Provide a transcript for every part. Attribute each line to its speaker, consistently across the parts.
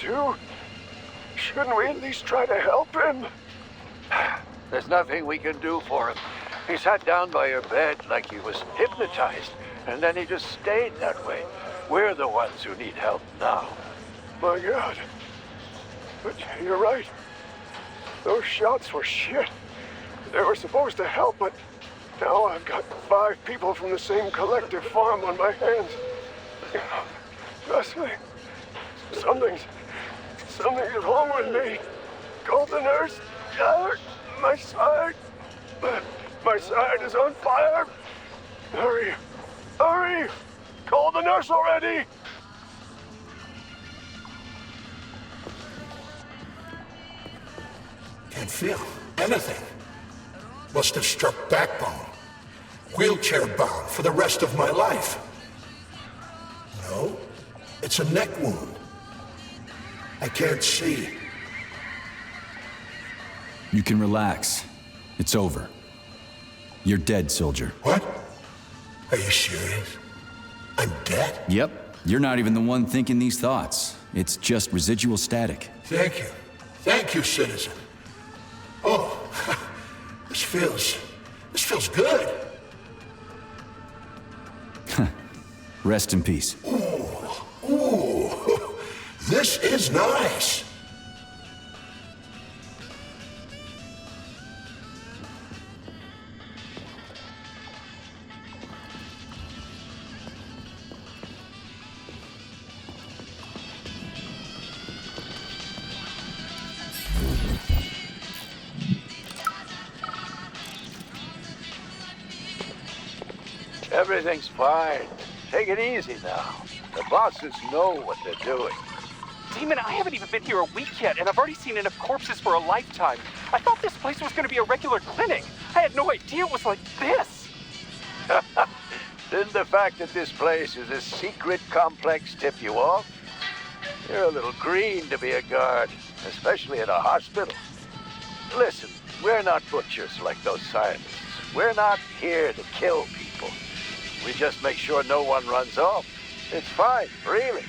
Speaker 1: too? Shouldn't we at least try to help him?
Speaker 2: There's nothing we can do for him. He sat down by your bed like he was hypnotized, and then he just stayed that way. We're the ones who need help now.
Speaker 1: My God. But you're right. Those shots were shit. They were supposed to help, but now I've got 5 people from the same Kollektiv farm on my hands. Trust me. Something's wrong with me. Call the nurse. My side. My side is on fire. Hurry. Hurry. Call the nurse already.
Speaker 3: Can't feel anything. Must have struck backbone. Wheelchair bound for the rest of my life. No, it's a neck wound. I can't see.
Speaker 4: You can relax. It's over. You're dead, soldier.
Speaker 3: What? Are you serious? I'm dead?
Speaker 4: Yep. You're not even the one thinking these thoughts. It's just residual static.
Speaker 3: Thank you. Thank you, citizen. Oh, this feels good.
Speaker 4: Rest in peace.
Speaker 3: Ooh, this is nice.
Speaker 2: Everything's fine. Take it easy now. The bosses know what they're doing.
Speaker 5: Demon, I haven't even been here a week yet, and I've already seen enough corpses for a lifetime. I thought this place was going to be a regular clinic. I had no idea it was like this.
Speaker 2: Didn't the fact that this place is a secret complex tip you off? You're a little green to be a guard, especially at a hospital. Listen, we're not butchers like those scientists. We're not here to kill people. We just make sure no one runs off. It's fine, really.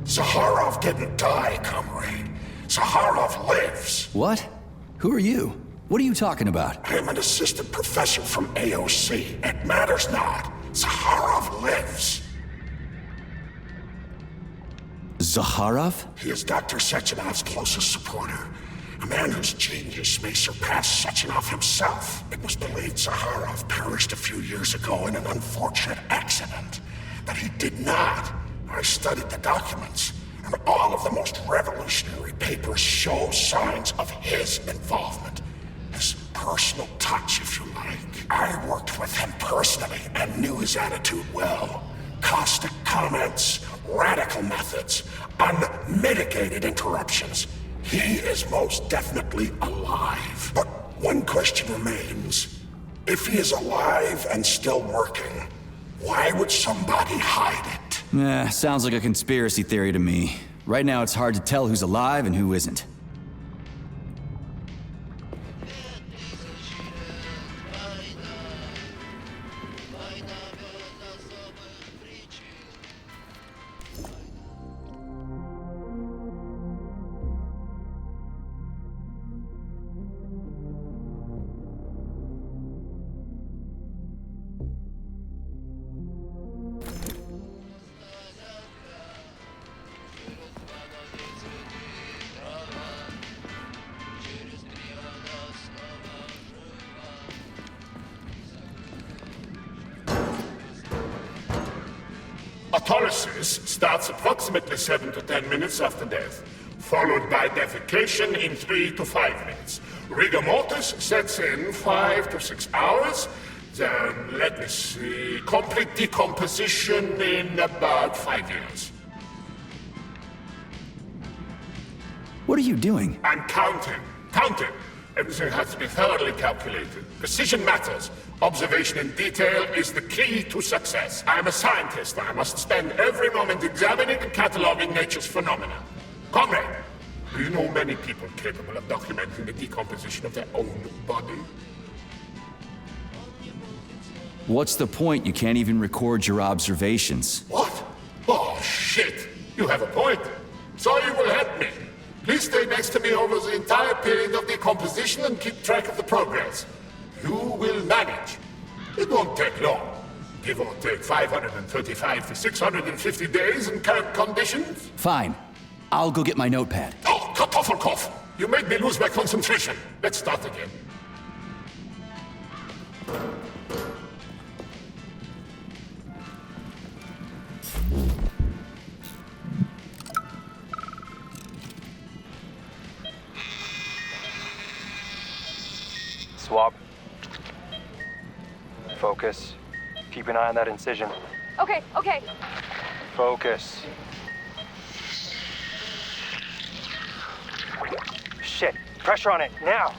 Speaker 3: Zaharov didn't die, comrade. Zaharov lives.
Speaker 4: What? Who are you? What are you talking about?
Speaker 3: I'm an assistant professor from AOC. It matters not. Zaharov lives.
Speaker 4: Zaharov?
Speaker 3: He is Dr. Sechenov's closest supporter. A man whose genius may surpass Sechenov himself. It was believed Zaharov perished a few years ago in an unfortunate accident. But he did not. I studied the documents, and all of the most revolutionary papers show signs of his involvement. His personal touch, if you like. I worked with him personally and knew his attitude well. Caustic comments, radical methods, unmitigated interruptions. He is most definitely alive. But one question remains. If he is alive and still working, why would somebody hide it?
Speaker 4: Sounds like a conspiracy theory to me. Right now it's hard to tell who's alive and who isn't.
Speaker 3: Autolysis starts approximately 7 to 10 minutes after death, followed by defecation in 3 to 5 minutes. Rigor mortis sets in 5 to 6 hours. Then, let me see, complete decomposition in about 5 years.
Speaker 4: What are you doing?
Speaker 3: I'm counting. Counting. Everything has to be thoroughly calculated. Precision matters. Observation in detail is the key to success. I'm a scientist. I must spend every moment examining and cataloging nature's phenomena. Comrade, do you know many people capable of documenting the decomposition of their own body?
Speaker 4: What's the point? You can't even record your observations.
Speaker 3: What? Oh, shit. You have a point. So you will help me. Please stay next to me over the entire period of decomposition and keep track of the progress. You will manage. It won't take long. Give or take 535 to 650 days in current conditions.
Speaker 4: Fine. I'll go get my notepad.
Speaker 3: Oh, Kartoffelkopf! You made me lose my concentration. Let's start again.
Speaker 6: Swab. Focus. Keep an eye on that incision.
Speaker 7: Okay.
Speaker 6: Focus. Shit. Pressure on it, now!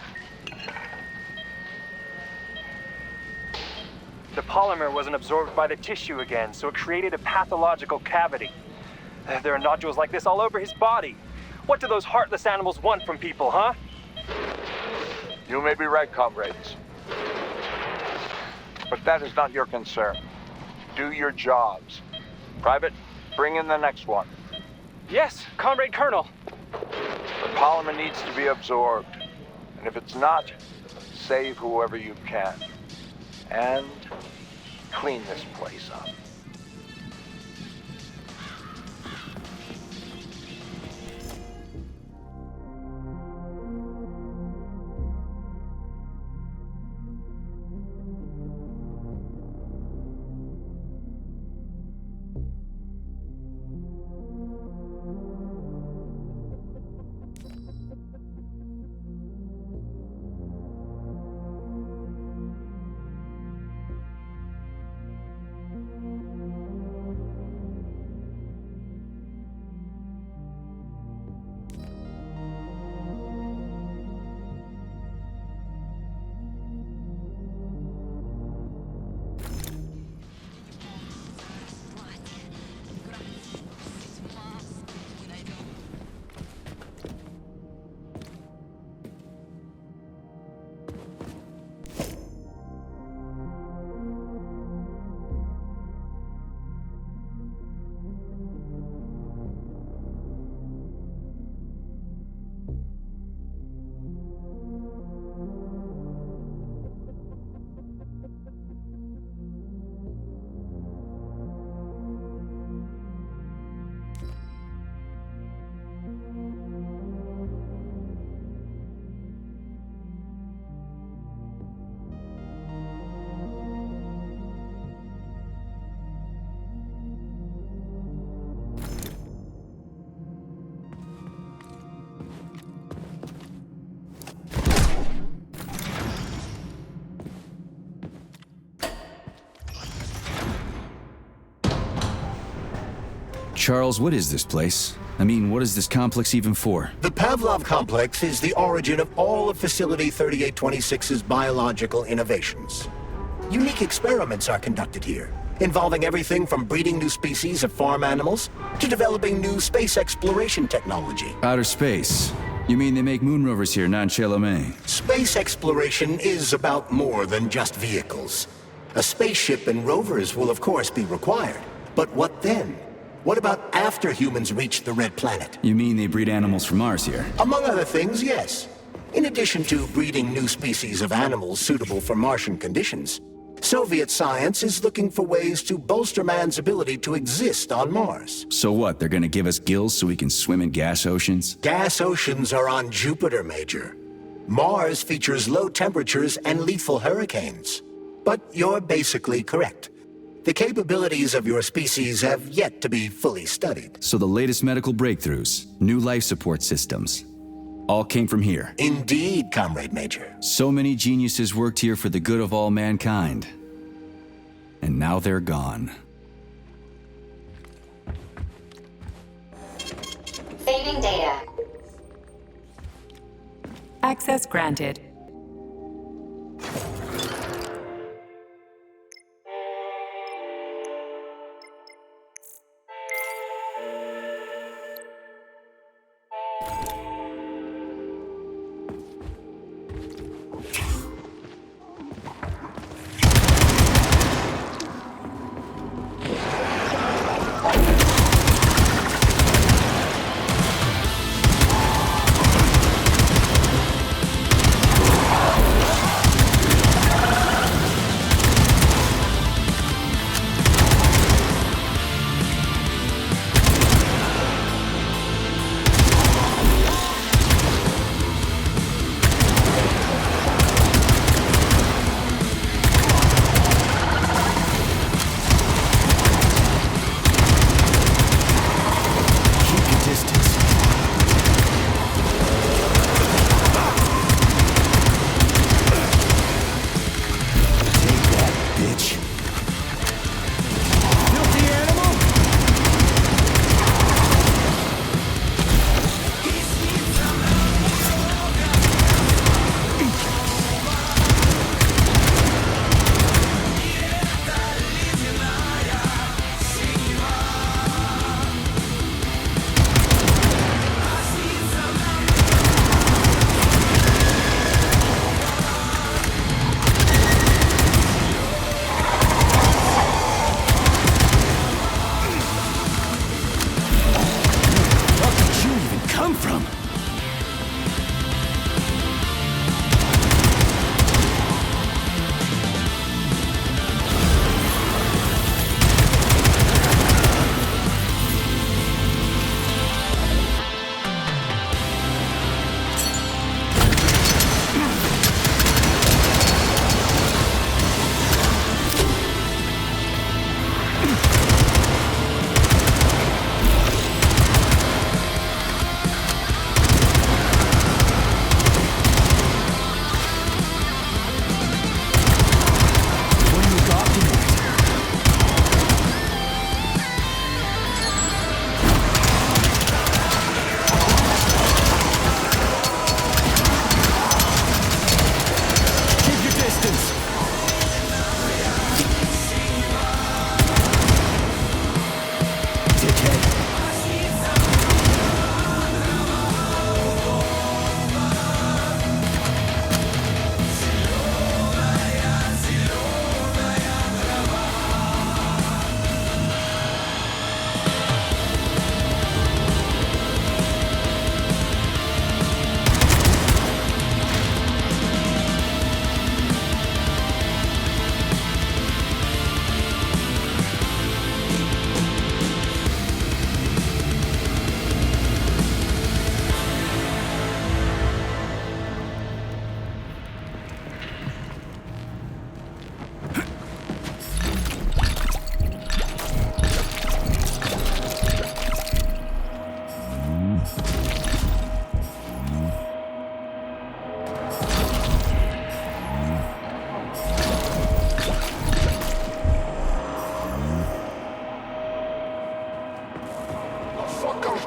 Speaker 6: The polymer wasn't absorbed by the tissue again, so it created a pathological cavity. There are nodules like this all over his body. What do those heartless animals want from people, huh?
Speaker 2: You may be right, comrades. But that is not your concern. Do your jobs. Private, bring in the next one.
Speaker 6: Yes, Comrade Colonel.
Speaker 2: The polymer needs to be absorbed. And if it's not, save whoever you can. And clean this place up.
Speaker 4: Charles, what is this place? I mean, what is this complex even for?
Speaker 8: The Pavlov Complex is the origin of all of Facility 3826's biological innovations. Unique experiments are conducted here, involving everything from breeding new species of farm animals to developing new space exploration technology.
Speaker 4: Outer space? You mean they make moon rovers here, non-Chelomé?
Speaker 8: Space exploration is about more than just vehicles. A spaceship and rovers will of course be required. But what then? What about after humans reach the Red Planet?
Speaker 4: You mean they breed animals from Mars here?
Speaker 8: Among other things, yes. In addition to breeding new species of animals suitable for Martian conditions, Soviet science is looking for ways to bolster man's ability to exist on Mars.
Speaker 4: So what, they're gonna give us gills so we can swim in gas oceans?
Speaker 8: Gas oceans are on Jupiter, Major. Mars features low temperatures and lethal hurricanes. But you're basically correct. The capabilities of your species have yet to be fully studied.
Speaker 4: So the latest medical breakthroughs, new life support systems, all came from here.
Speaker 8: Indeed, Comrade Major.
Speaker 4: So many geniuses worked here for the good of all mankind. And now they're gone.
Speaker 7: Saving data.
Speaker 9: Access granted.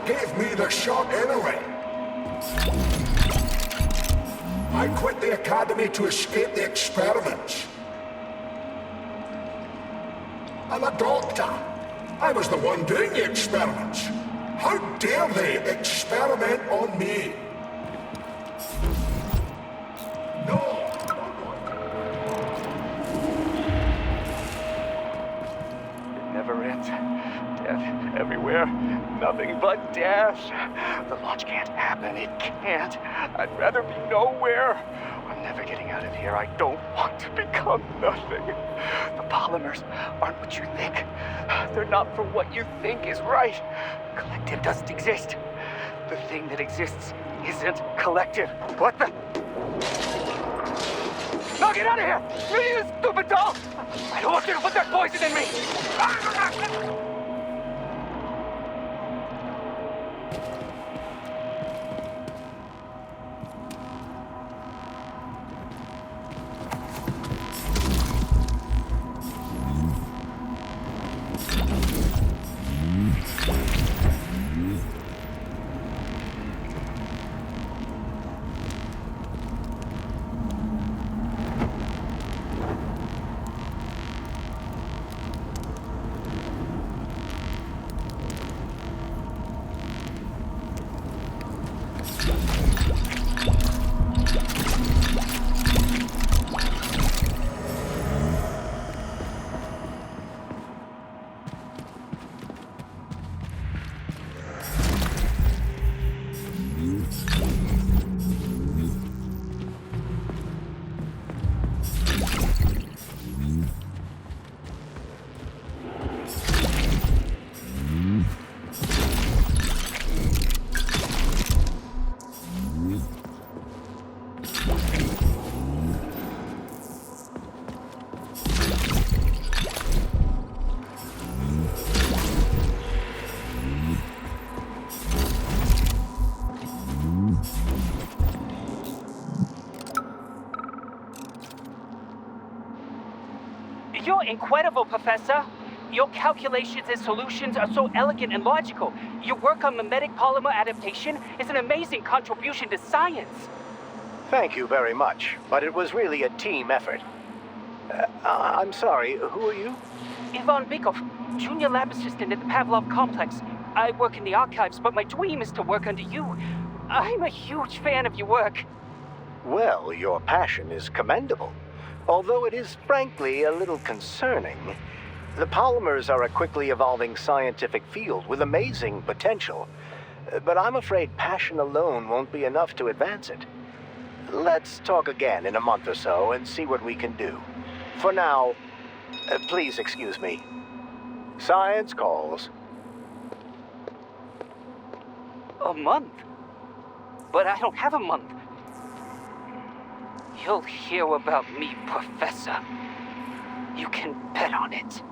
Speaker 3: Gave me the shot anyway. I quit the academy to escape the experiments. I'm a doctor. I was the one doing the experiments. How dare they experiment on me? No.
Speaker 2: It never ends. Death everywhere. Nothing but death. The launch can't happen. It can't. I'd rather be nowhere. I'm never getting out of here. I don't want to become nothing. The polymers aren't what you think. They're not for what you think is right. Kollektiv doesn't exist. The thing that exists isn't Kollektiv. What the? No, get out of here! Please,
Speaker 5: stupid doll! I don't want you to put that poison in me! You're incredible, Professor. Your calculations and solutions are so elegant and logical. Your work on mimetic polymer adaptation is an amazing contribution to science.
Speaker 8: Thank you very much, but it was really a team effort. I'm sorry, who are you?
Speaker 5: Ivan Bykov, junior lab assistant at the Pavlov Complex. I work in the archives, but my dream is to work under you. I'm a huge fan of your work.
Speaker 8: Well, your passion is commendable. Although it is frankly a little concerning. The polymers are a quickly evolving scientific field with amazing potential. But I'm afraid passion alone won't be enough to advance it. Let's talk again in a month or so and see what we can do. For now, please excuse me. Science calls.
Speaker 5: A month? But I don't have a month. You'll hear about me, Professor. You can bet on it.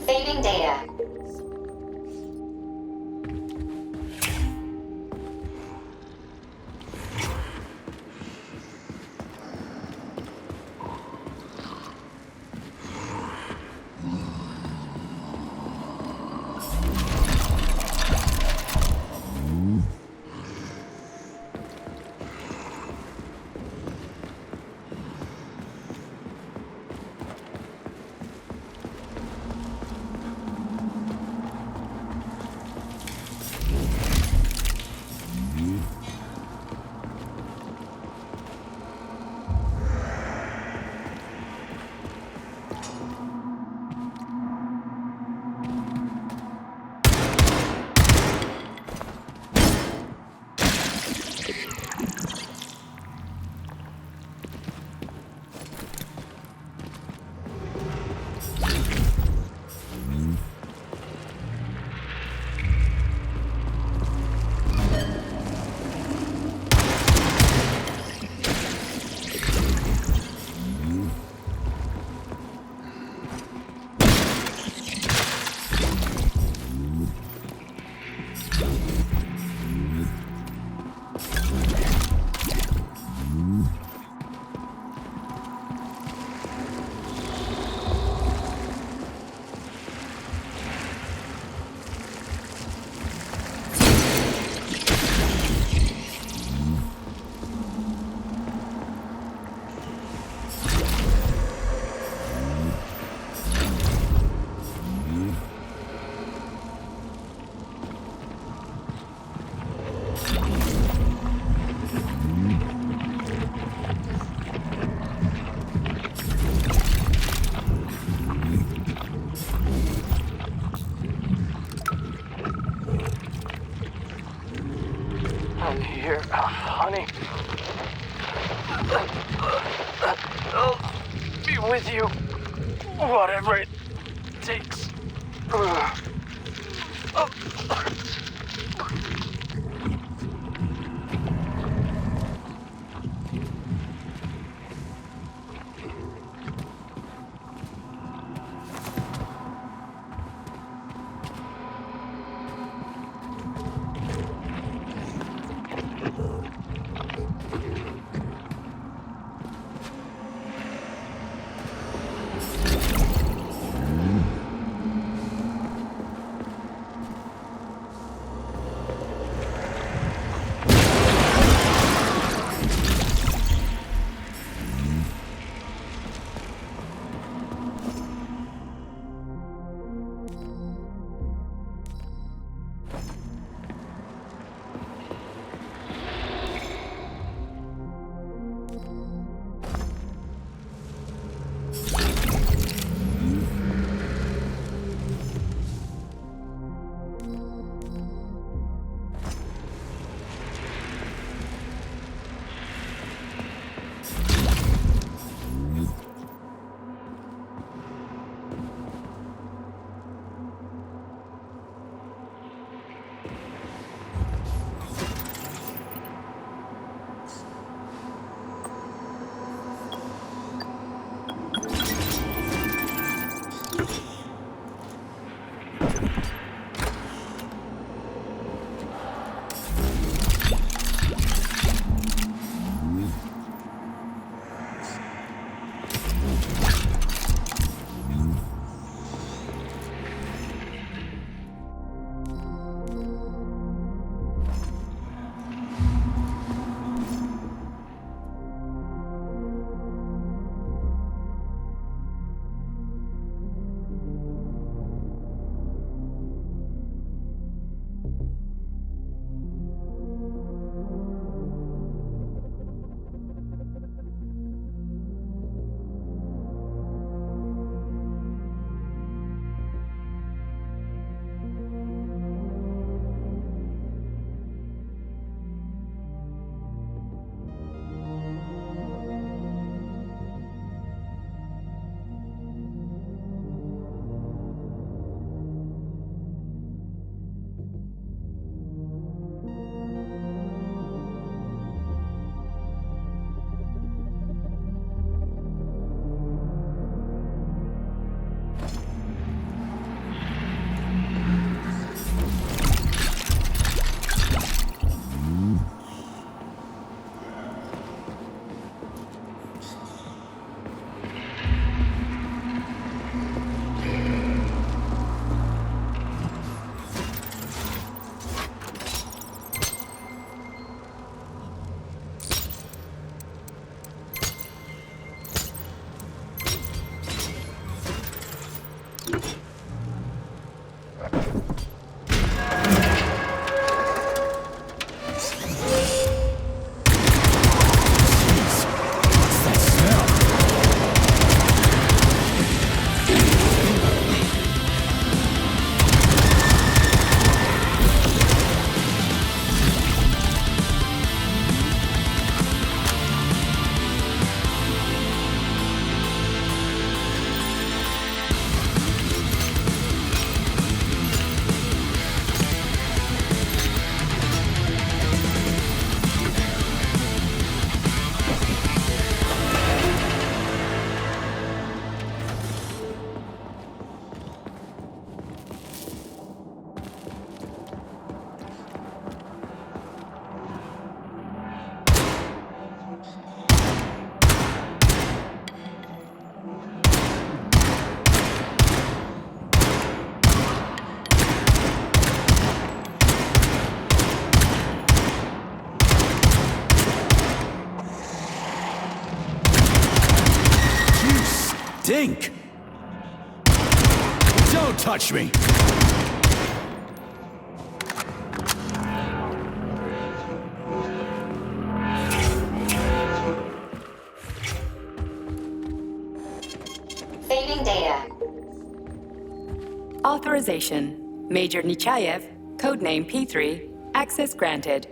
Speaker 7: Saving data.
Speaker 1: here, honey. I'll be with you, whatever it takes.
Speaker 4: stink! Don't touch me!
Speaker 7: Saving data.
Speaker 9: Authorization. Major Nechayev, codename P3, access granted.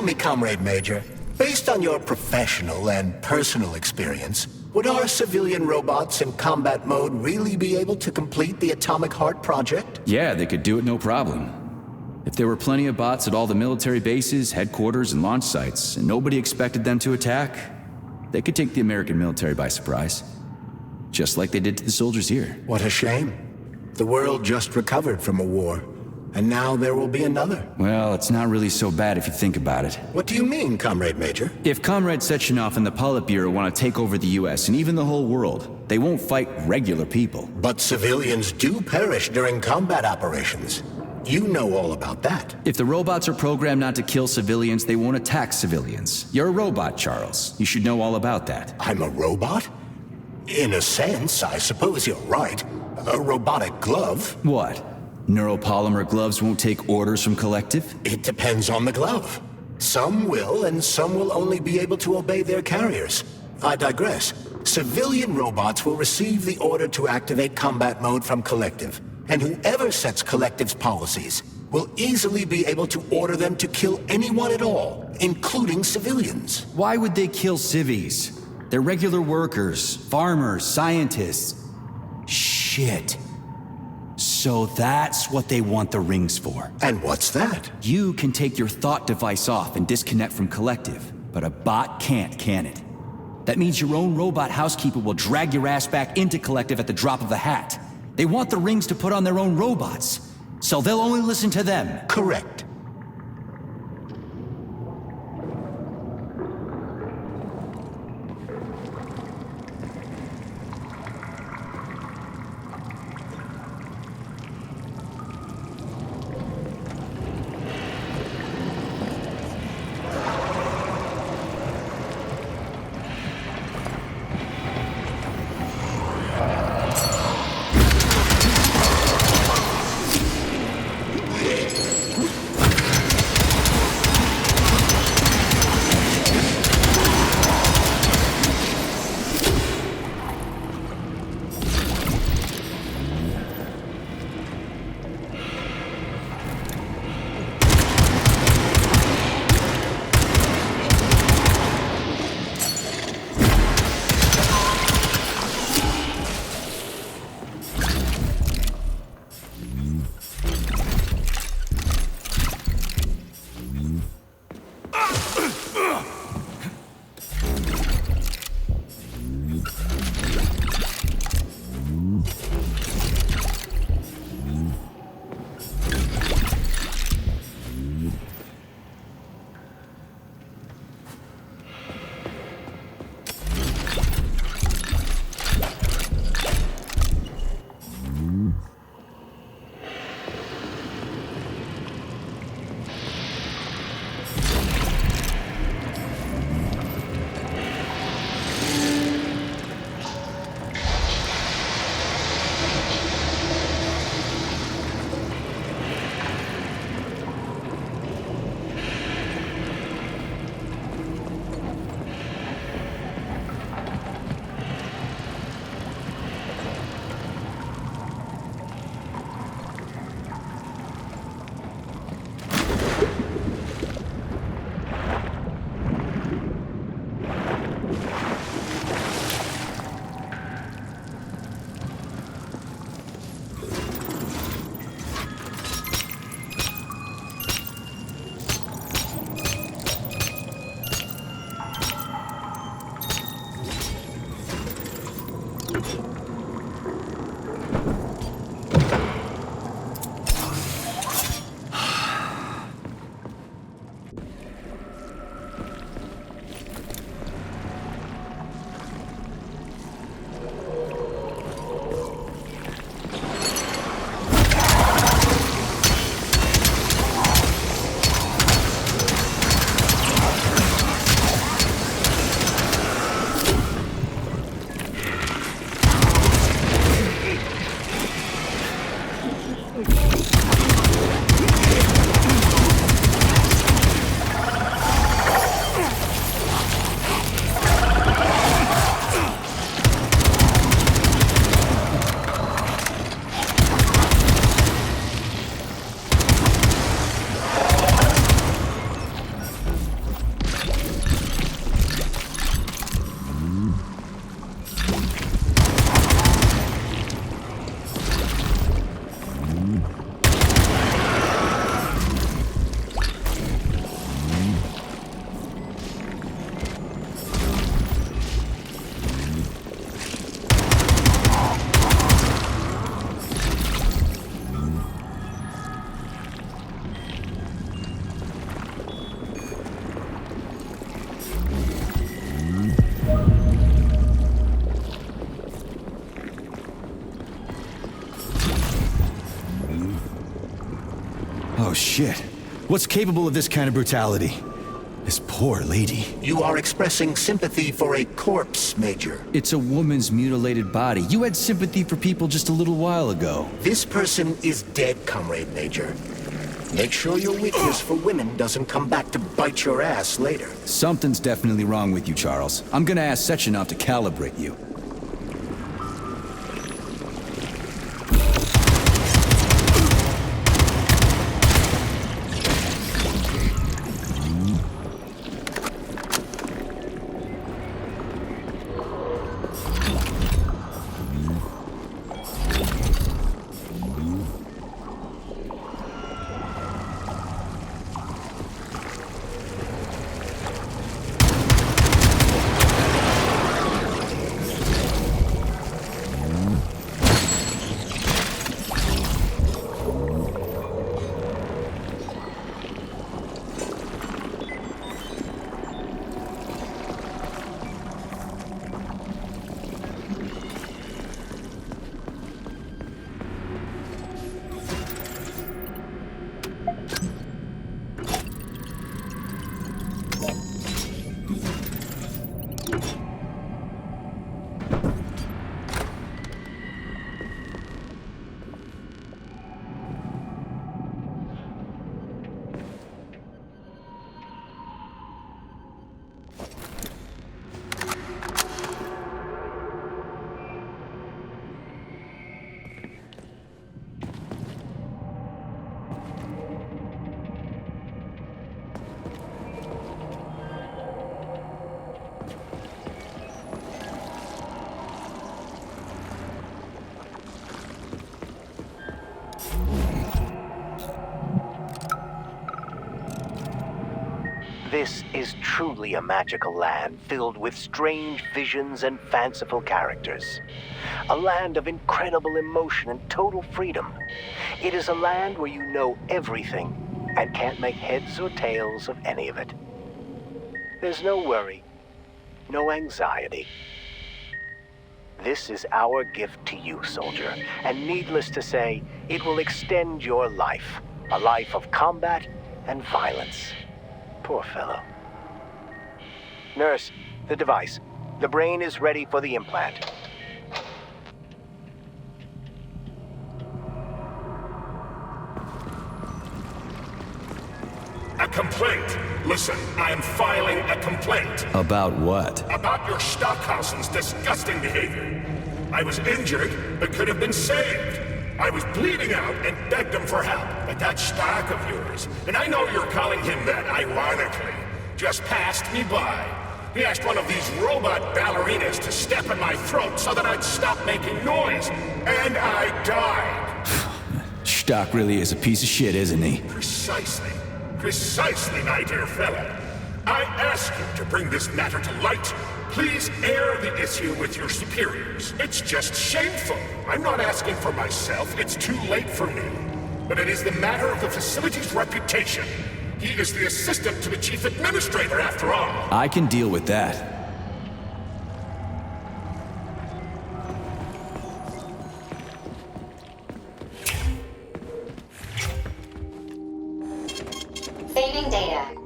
Speaker 8: Tell me, Comrade Major, based on your professional and personal experience, would our civilian robots in combat mode really be able to complete the Atomic Heart project?
Speaker 4: Yeah, they could do it no problem. If there were plenty of bots at all the military bases, headquarters, and launch sites, and nobody expected them to attack, they could take the American military by surprise. Just like they did to the soldiers here.
Speaker 8: What a shame. The world just recovered from a war, and now there will be another.
Speaker 4: Well, it's not really so bad if you think about it.
Speaker 8: What do you mean, Comrade Major?
Speaker 4: If Comrade Sechenov and the Politburo want to take over the US and even the whole world, they won't fight regular people.
Speaker 8: But civilians do perish during combat operations. You know all about that.
Speaker 4: If the robots are programmed not to kill civilians, they won't attack civilians. You're a robot, Charles. You should know all about that.
Speaker 8: I'm a robot? In a sense, I suppose you're right. A robotic glove.
Speaker 4: What? Neuropolymer gloves won't take orders from Kollektiv?
Speaker 8: It depends on the glove. Some will, and some will only be able to obey their carriers. I digress. Civilian robots will receive the order to activate combat mode from Kollektiv, and whoever sets Kollektiv's policies will easily be able to order them to kill anyone at all, including civilians.
Speaker 4: Why would they kill civvies? They're regular workers, farmers, scientists. Shit. So that's what they want the rings for.
Speaker 8: And what's that?
Speaker 4: You can take your thought device off and disconnect from Kollektiv, but a bot can't, can it? That means your own robot housekeeper will drag your ass back into Kollektiv at the drop of a hat. They want the rings to put on their own robots, so they'll only listen to them.
Speaker 8: Correct.
Speaker 4: Oh shit. What's capable of this kind of brutality? This poor lady.
Speaker 8: You are expressing sympathy for a corpse, Major.
Speaker 4: It's a woman's mutilated body. You had sympathy for people just a little while ago.
Speaker 8: This person is dead, Comrade Major. Make sure your weakness for women doesn't come back to bite your ass later.
Speaker 4: Something's definitely wrong with you, Charles. I'm gonna ask Sechenov to calibrate you.
Speaker 2: This is truly a magical land filled with strange visions and fanciful characters. A land of incredible emotion and total freedom. It is a land where you know everything and can't make heads or tails of any of it. There's no worry, no anxiety. This is our gift to you, soldier, and needless to say, it will extend your life. A life of combat and violence. Poor fellow. Nurse, the device. The brain is ready for the implant.
Speaker 3: A complaint. Listen, I am filing a complaint.
Speaker 4: About what?
Speaker 3: About your Stockhausen's disgusting behavior. I was injured, but could have been saved. I was bleeding out and begged him for help, but that Stock of yours, and I know you're calling him that ironically, just passed me by. He asked one of these robot ballerinas to step in my throat so that I'd stop making noise, and I died.
Speaker 4: Stock really is a piece of shit, isn't he?
Speaker 3: Precisely. Precisely, my dear fellow. I ask you to bring this matter to light. Please air the issue with your superiors. It's just shameful. I'm not asking for myself. It's too late for me. But it is the matter of the facility's reputation. He is the assistant to the chief administrator, after all.
Speaker 4: I can deal with that.
Speaker 7: Saving data.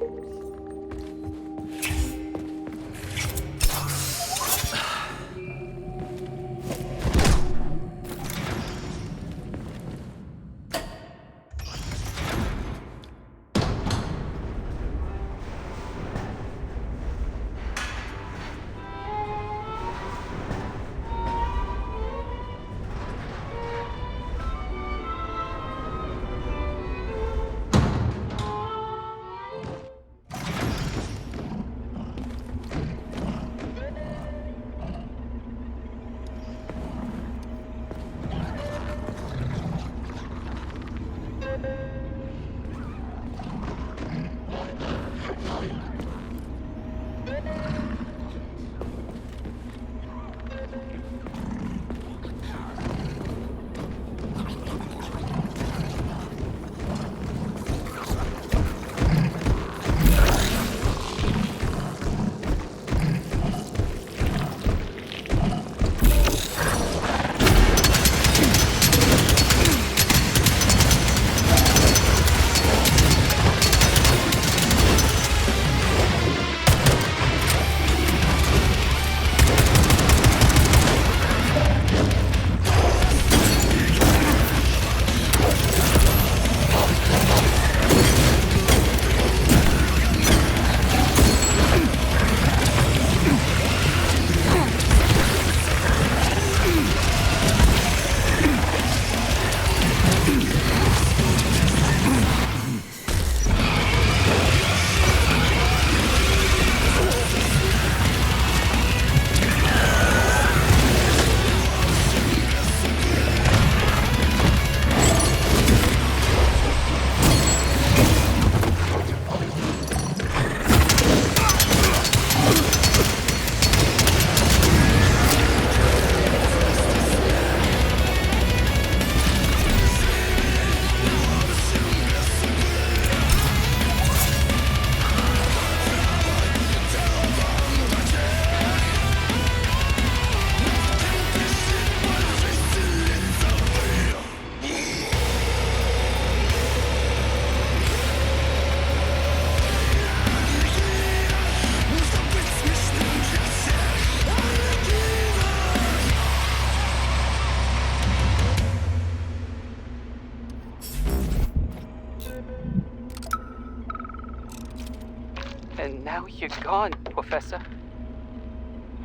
Speaker 5: Now you're gone, Professor.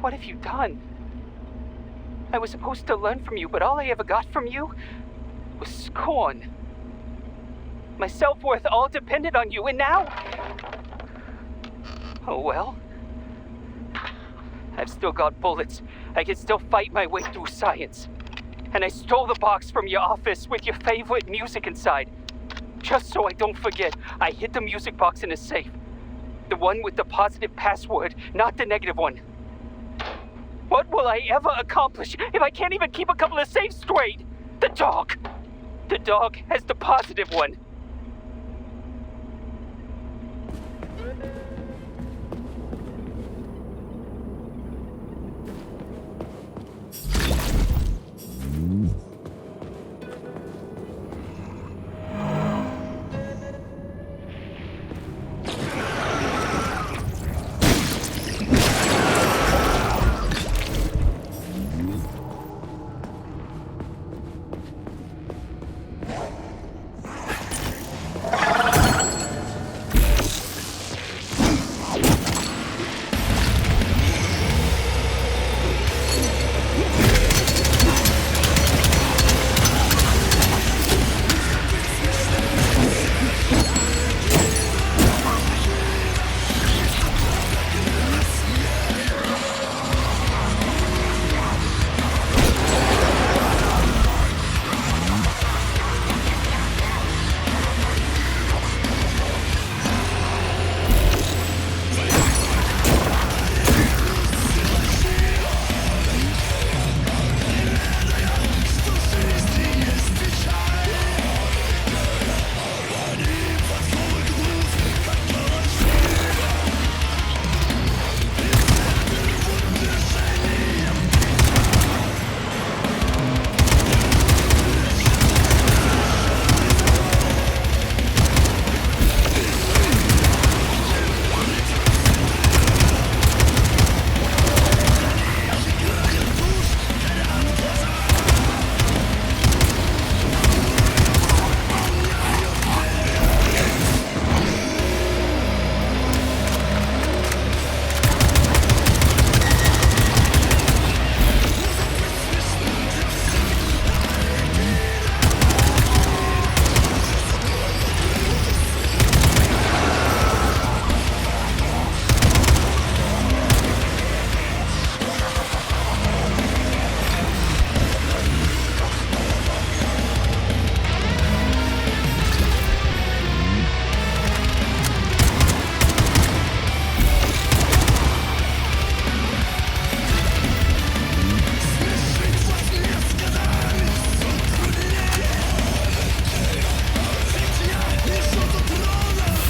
Speaker 5: What have you done? I was supposed to learn from you, but all I ever got from you was scorn. My self-worth all depended on you, and now... Oh well. I've still got bullets. I can still fight my way through science. And I stole the box from your office with your favorite music inside. Just so I don't forget, I hid the music box in a safe. The one with the positive password, not the negative one. What will I ever accomplish if I can't even keep a couple of safes straight? The dog! The dog has the positive one.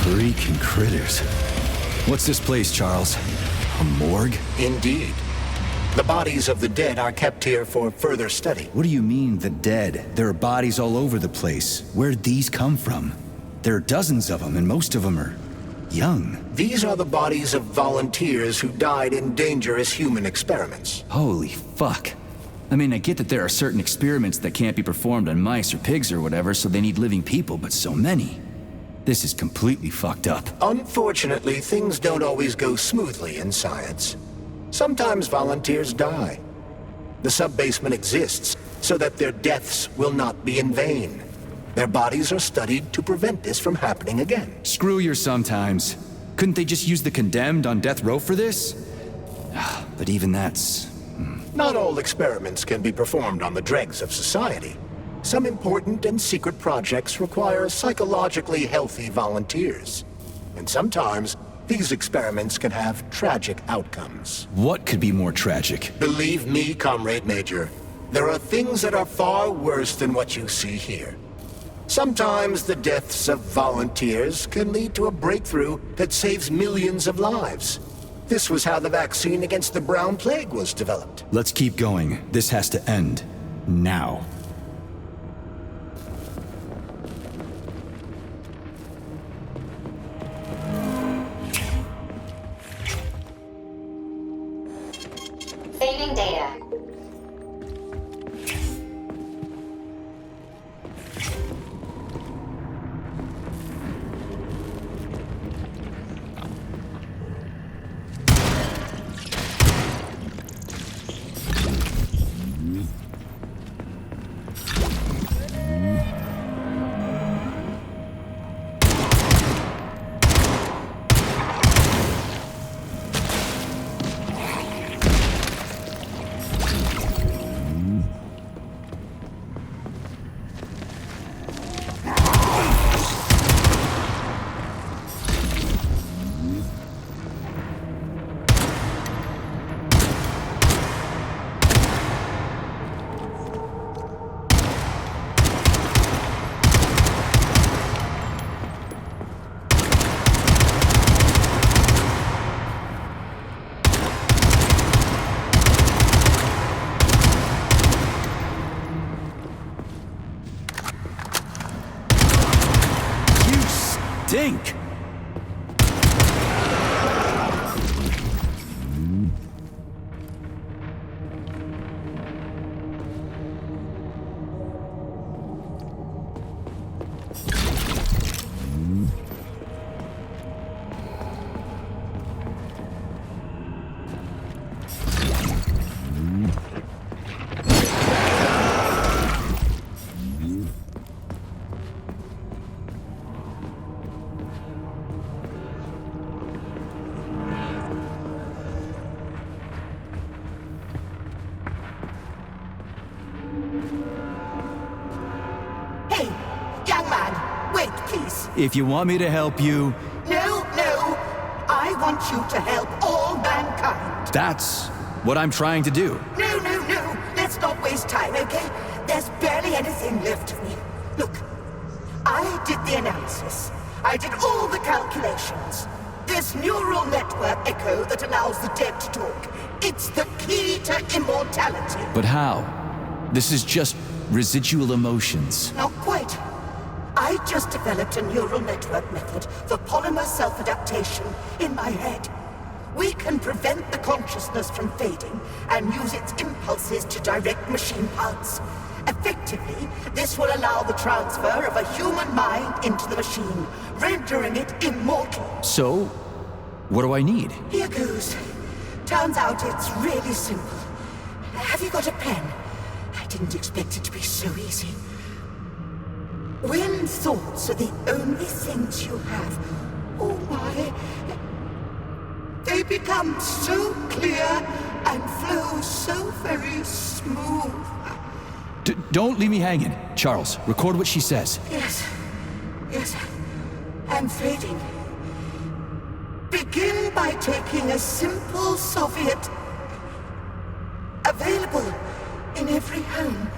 Speaker 4: Freaking critters. What's this place, Charles? A morgue?
Speaker 8: Indeed. The bodies of the dead are kept here for further study.
Speaker 4: What do you mean, the dead? There are bodies all over the place. Where'd these come from? There are dozens of them, and most of them are young.
Speaker 8: These are the bodies of volunteers who died in dangerous human experiments.
Speaker 4: Holy fuck. I mean, I get that there are certain experiments that can't be performed on mice or pigs or whatever, so they need living people, but so many. This is completely fucked up.
Speaker 8: Unfortunately, things don't always go smoothly in science. Sometimes volunteers die. The sub-basement exists so that their deaths will not be in vain. Their bodies are studied to prevent this from happening again.
Speaker 4: Screw your sometimes. Couldn't they just use the condemned on death row for this? But even that's...
Speaker 8: Not all experiments can be performed on the dregs of society. Some important and secret projects require psychologically healthy volunteers. And sometimes, these experiments can have tragic outcomes.
Speaker 4: What could be more tragic?
Speaker 8: Believe me, Comrade Major, there are things that are far worse than what you see here. Sometimes the deaths of volunteers can lead to a breakthrough that saves millions of lives. This was how the vaccine against the brown plague was developed.
Speaker 4: Let's keep going. This has to end. Now.
Speaker 7: Saving data.
Speaker 4: stink! If you want me to help you...
Speaker 10: No, no! I want you to help all mankind!
Speaker 4: That's what I'm trying to do.
Speaker 10: No, no, no! Let's not waste time, okay? There's barely anything left of me. Look, I did the analysis. I did all the calculations. This neural network echo that allows the dead to talk. It's the key to immortality.
Speaker 4: But how? This is just residual emotions.
Speaker 10: Not quite. I just developed a neural network method for polymer self-adaptation in my head. We can prevent the consciousness from fading and use its impulses to direct machine parts. Effectively, this will allow the transfer of a human mind into the machine, rendering it immortal.
Speaker 4: So, what do I need?
Speaker 10: Here goes. Turns out it's really simple. Have you got a pen? I didn't expect it to be so easy. When thoughts are the only things you have, oh my, they become so clear and flow so very smooth.
Speaker 4: Don't leave me hanging. Charles, record what she says.
Speaker 10: Yes, I'm fading. Begin by taking a simple Soviet, available in every home.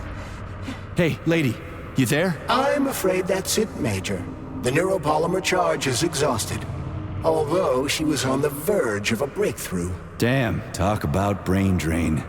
Speaker 4: Hey, lady. You there?
Speaker 8: I'm afraid that's it, Major. The neuropolymer charge is exhausted. Although she was on the verge of a breakthrough.
Speaker 4: Damn, talk about brain drain.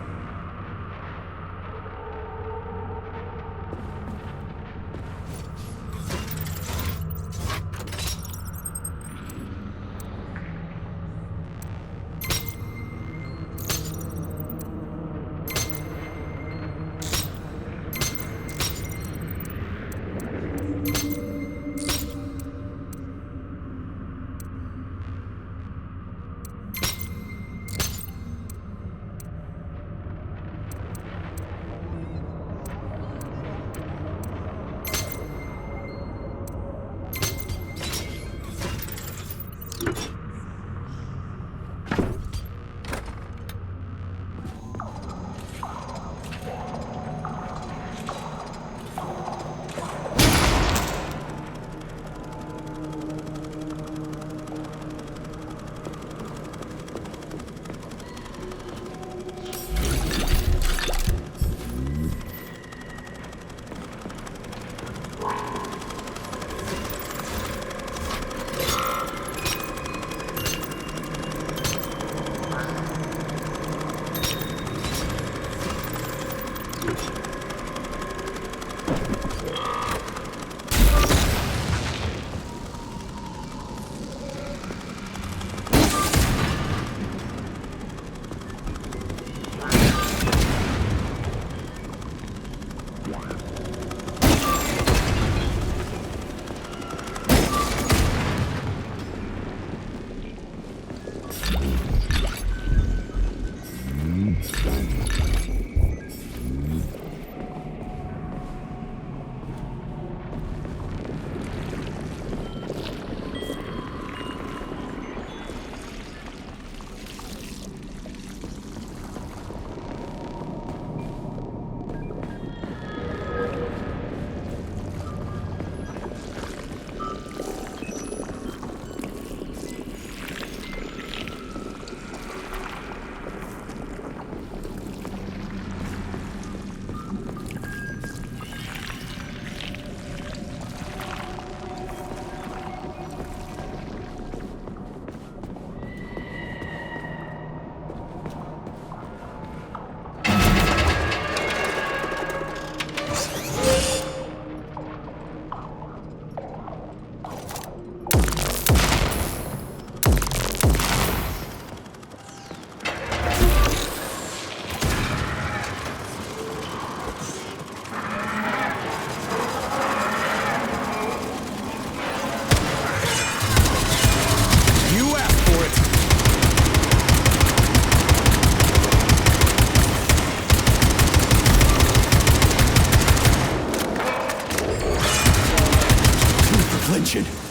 Speaker 4: attention.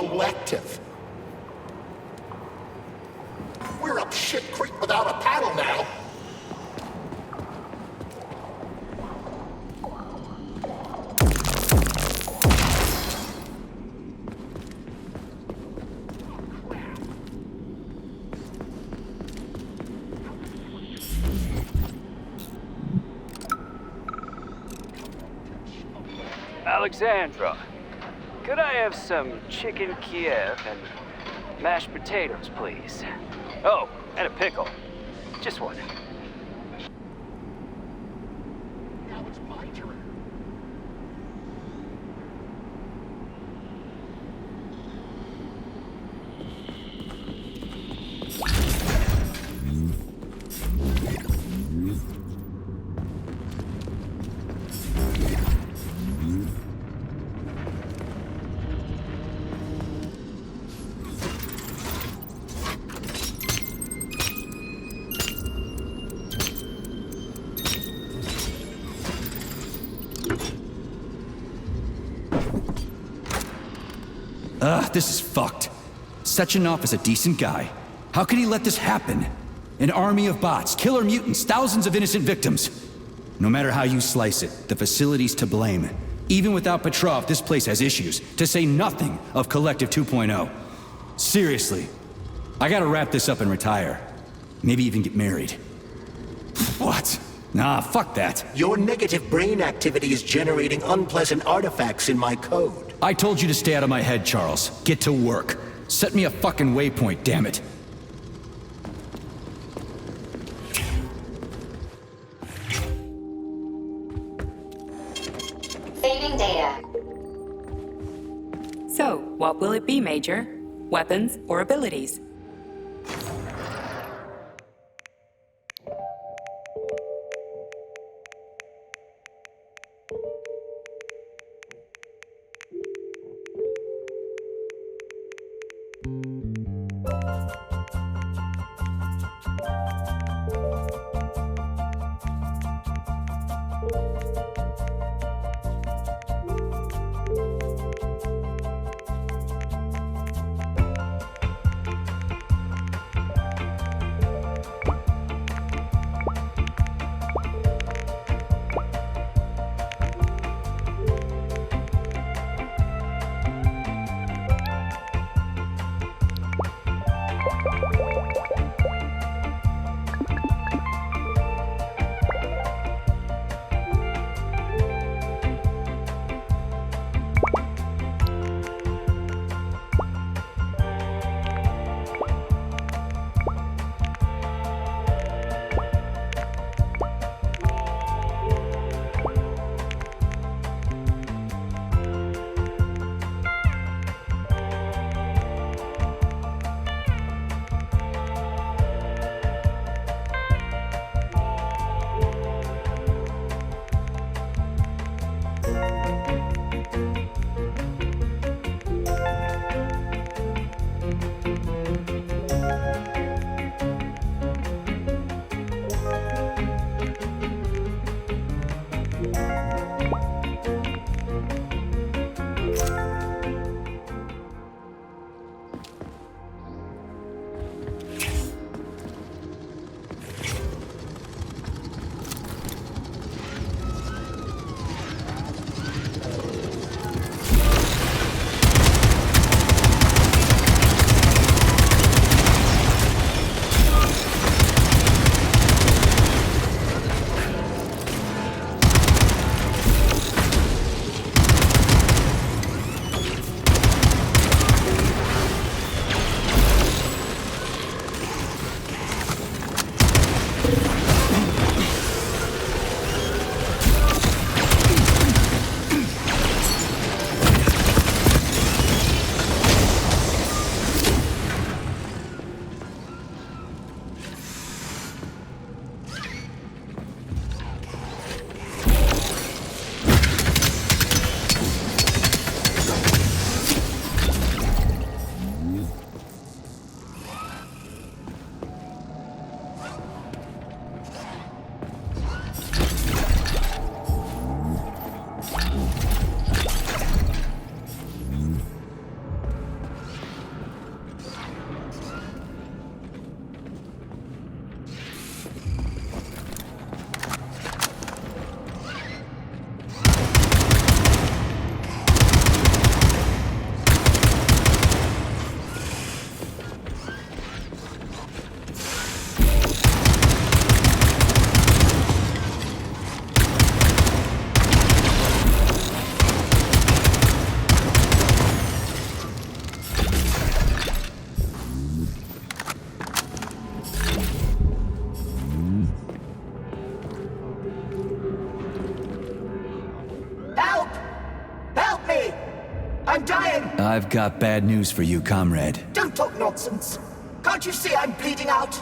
Speaker 3: Collective. We're up shit creek without a paddle now.
Speaker 5: Alexandra, could I have some chicken Kiev and mashed potatoes, please? Oh, and a pickle. Just one.
Speaker 3: Now it's my turn.
Speaker 4: this is fucked. Sechenov is a decent guy. How could he let this happen? An army of bots, killer mutants, thousands of innocent victims. No matter how you slice it, the facility's to blame. Even without Petrov, this place has issues, to say nothing of Kollektiv 2.0. Seriously, I gotta wrap this up and retire. Maybe even get married. What? Nah, fuck that.
Speaker 8: Your negative brain activity is generating unpleasant artifacts in my code.
Speaker 4: I told you to stay out of my head, Charles. Get to work. Set me a fucking waypoint, damn it.
Speaker 7: Saving data.
Speaker 9: So, what will it be, Major? Weapons or abilities?
Speaker 4: I've got bad news for you, comrade.
Speaker 10: Don't talk nonsense. Can't you see I'm bleeding out?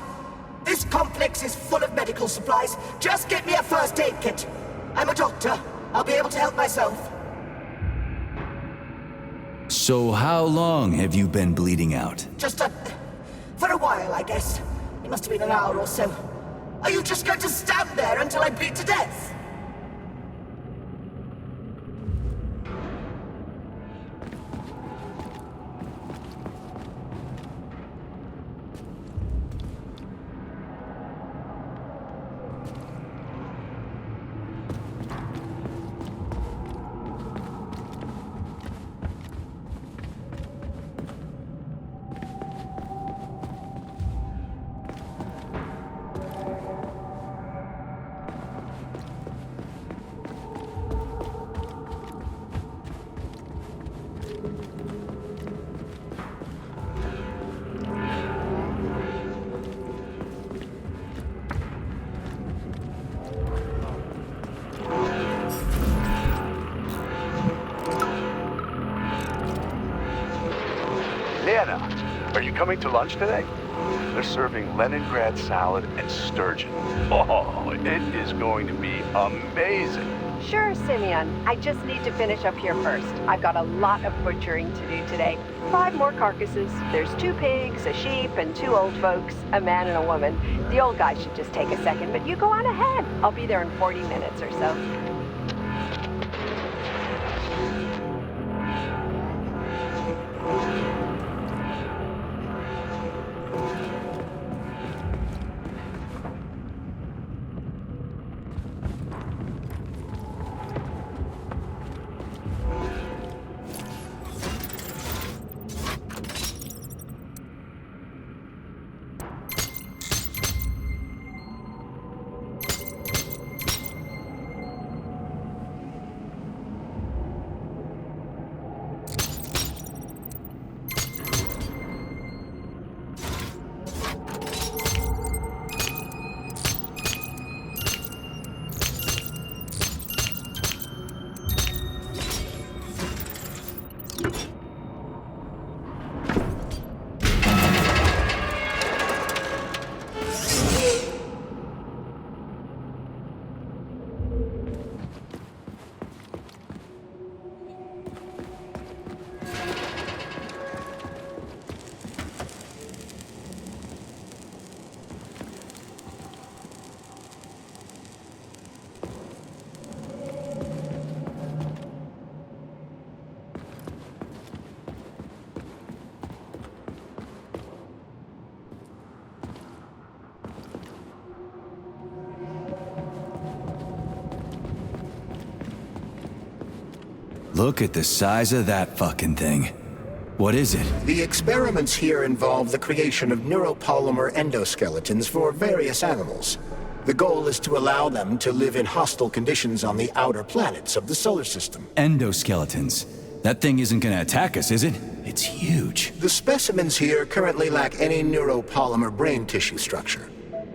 Speaker 10: This complex is full of medical supplies. Just get me a first aid kit. I'm a doctor. I'll be able to help myself.
Speaker 4: So how long have you been bleeding out?
Speaker 10: For a while, I guess. It must have been an hour or so. Are you just going to stand there until I bleed to death?
Speaker 2: coming to lunch today? They're serving Leningrad salad and sturgeon. Oh, it is going to be amazing.
Speaker 11: Sure, Simeon. I just need to finish up here first. I've got a lot of butchering to do today. 5 more carcasses. There's 2 pigs, a sheep, and 2 old folks, a man and a woman. The old guy should just take a second, but you go on ahead. I'll be there in 40 minutes or so.
Speaker 4: Look at the size of that fucking thing. What is it?
Speaker 8: The experiments here involve the creation of neuropolymer endoskeletons for various animals. The goal is to allow them to live in hostile conditions on the outer planets of the solar system.
Speaker 4: Endoskeletons. That thing isn't gonna attack us, is it? It's huge.
Speaker 8: The specimens here currently lack any neuropolymer brain tissue structure.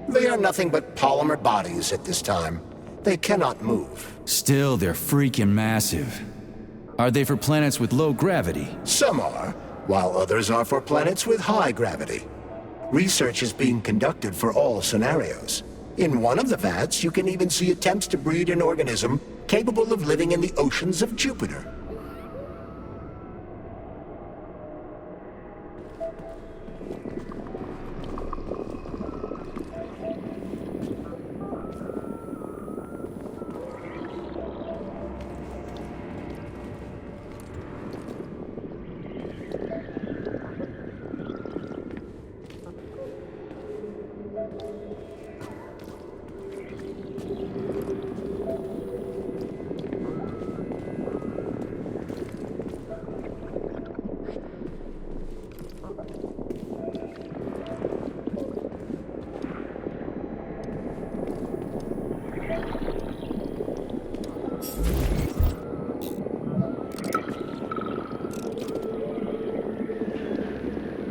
Speaker 8: They are nothing but polymer bodies at this time. They cannot move.
Speaker 4: Still, they're freaking massive. Are they for planets with low gravity?
Speaker 8: Some are, while others are for planets with high gravity. Research is being conducted for all scenarios. In one of the vats, you can even see attempts to breed an organism capable of living in the oceans of Jupiter.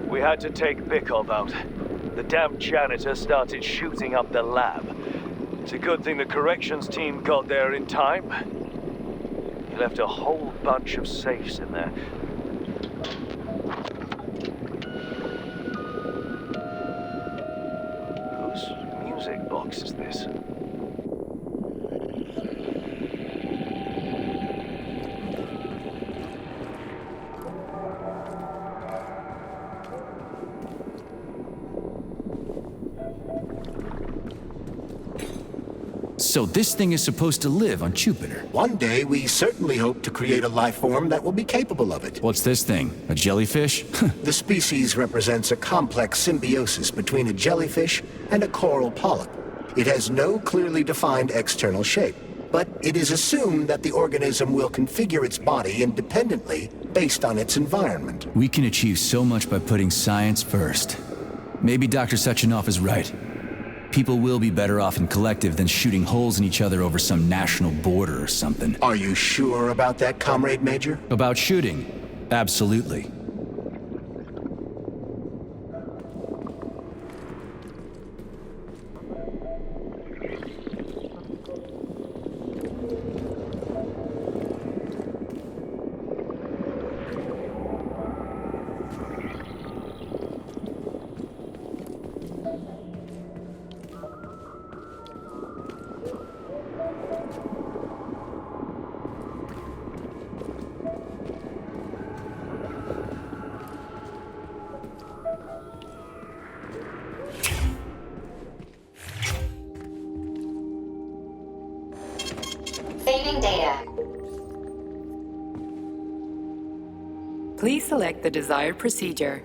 Speaker 2: We had to take Bykov out. The damn janitor started shooting up the lab. It's a good thing the corrections team got there in time. He left a whole bunch of safes in there. Whose music box is this?
Speaker 4: So this thing is supposed to live on Jupiter.
Speaker 8: One day, we certainly hope to create a life form that will be capable of it.
Speaker 4: What's this thing? A jellyfish?
Speaker 8: The species represents a complex symbiosis between a jellyfish and a coral polyp. It has no clearly defined external shape, but it is assumed that the organism will configure its body independently based on its environment.
Speaker 4: We can achieve so much by putting science first. Maybe Dr. Sechenov is right. People will be better off in Kollektiv than shooting holes in each other over some national border or something.
Speaker 8: Are you sure about that, Comrade Major?
Speaker 4: About shooting? Absolutely.
Speaker 7: Saving data.
Speaker 9: Please select the desired procedure.